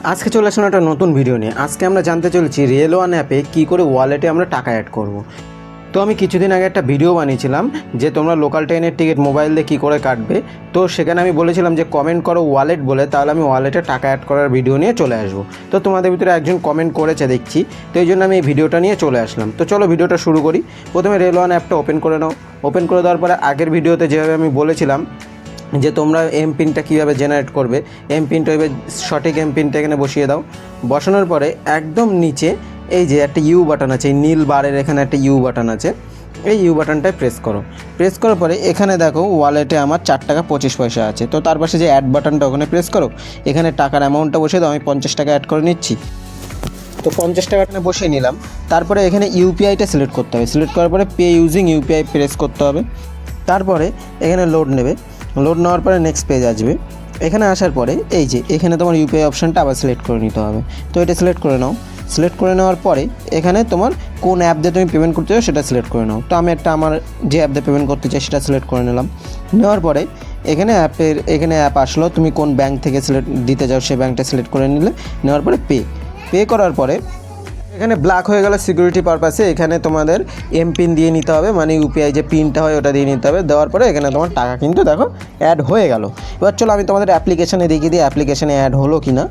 আজকে চলে আসলাম একটা নতুন ভিডিও নিয়ে। আজকে আমরা জানতে চলেছি রেল ওয়ান অ্যাপে কী করে ওয়ালেটে আমরা টাকা অ্যাড করব। তো আমি কিছুদিন আগে একটা ভিডিও বানিয়েছিলাম যে তোমরা লোকাল ট্রেনের টিকিট মোবাইল দিয়ে কী করে কাটবে। তো সেখানে আমি বলেছিলাম যে কমেন্ট করো ওয়ালেট বলে, তাহলে আমি ওয়ালেটে টাকা অ্যাড করার ভিডিও নিয়ে চলে আসবো। তো তোমাদের ভিতরে একজন কমেন্ট করেছে দেখছি, তো এই জন্য আমি এই ভিডিওটা নিয়ে চলে আসলাম। তো চলো ভিডিওটা শুরু করি। প্রথমে রেল ওয়ান অ্যাপটা ওপেন করে নাও। ওপেন করে দেওয়ার পরে আগের ভিডিওতে যেভাবে আমি বলেছিলাম যে তোমরা এমপিনটা কীভাবে জেনারেট করবে, এমপিনটা ওইভাবে সঠিক এমপিনটা এখানে বসিয়ে দাও। বসানোর পরে একদম নিচে এই যে একটা ইউ বাটন আছে, এই নীল বারের এখানে একটা ইউ বাটন আছে, এই ইউ বাটনটায় প্রেস করো। প্রেস করার পরে এখানে দেখো ওয়ালেটে আমার 4 টাকা 25 পয়সা আছে। তো তার পাশে যে অ্যাড বাটনটা ওখানে প্রেস করো, এখানে টাকার অ্যামাউন্টটা বসিয়ে দাও। আমি 50 টাকা অ্যাড করে নিচ্ছি। তো 50 টাকাটা বসিয়ে নিলাম। তারপরে এখানে ইউপিআইটা সিলেক্ট করতে হবে। সিলেক্ট করার পরে পে ইউজিং ইউপিআই প্রেস করতে হবে। তারপরে এখানে লোড নেবে। লোড নেওয়ার পরে নেক্সট পেজ আসবে। এখানে আসার পরে এই যে এখানে তোমার ইউপিআই অপশানটা আবার সিলেক্ট করে নিতে হবে। তো এটা সিলেক্ট করে নাও। সিলেক্ট করে নেওয়ার পরে এখানে তোমার কোন অ্যাপ দিয়ে তুমি পেমেন্ট করতে চাও সেটা সিলেক্ট করে নাও। তো আমি আমার যে অ্যাপ দিয়ে পেমেন্ট করতে চাই সেটা সিলেক্ট করে নিলাম। নেওয়ার পরে এখানে অ্যাপ আসলো, তুমি কোন ব্যাঙ্ক থেকে দিতে চাও সেই ব্যাঙ্কটা সিলেক্ট করে নিলে। নেওয়ার পরে পে করার পরে এখানে ব্ল্যাক হয়ে গেল সিকিউরিটি পারপাসে। এখানে তোমাদের এমপিন দিয়ে নিতে হবে, মানে ইউপিআই যে পিনটা হয় ওটা দিয়ে নিতে হবে। দেওয়ার পরে এখানে তোমার টাকা কিন্তু দেখো অ্যাড হয়ে গেল। এবার চলো আমি তোমাদের অ্যাপ্লিকেশানে দেখিয়ে দিই অ্যাপ্লিকেশানে অ্যাড হলো কি না।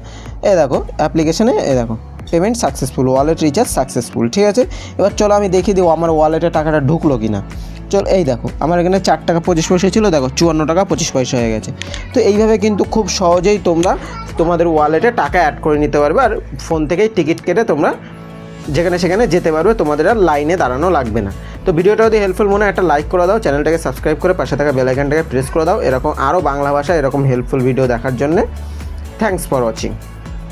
দেখো অ্যাপ্লিকেশানে দেখো payment successful, wallet recharge successful. ঠিক আছে, এবার চলো আমি দেখিয়ে দিই আমার ওয়ালেটে টাকাটা ঢুকলো কি না। চলো এই দেখো আমার এখানে 4 টাকা 25 পয়সা ছিল, দেখো 54 টাকা 25 পয়সা হয়ে গেছে। তো এইভাবে কিন্তু খুব সহজেই তোমরা তোমাদের ওয়ালেটে টাকা অ্যাড করে নিতে পারবে। আর ফোন থেকেই টিকিট কেটে তোমরা যেখানে সেখানে যেতে পারবে, তোমাদের আর লাইনে দাঁড়ানো লাগবে না। তো ভিডিওটা যদি হেল্পফুল মনে একটা লাইক করে দাও, চ্যানেলটাকে সাবস্ক্রাইব করে পাশে থাকা বেল আইকনটাকে প্রেস করে দাও এরকম আরও বাংলা ভাষায় এরকম হেল্পফুল ভিডিও দেখার জন্য। Thanks for watching.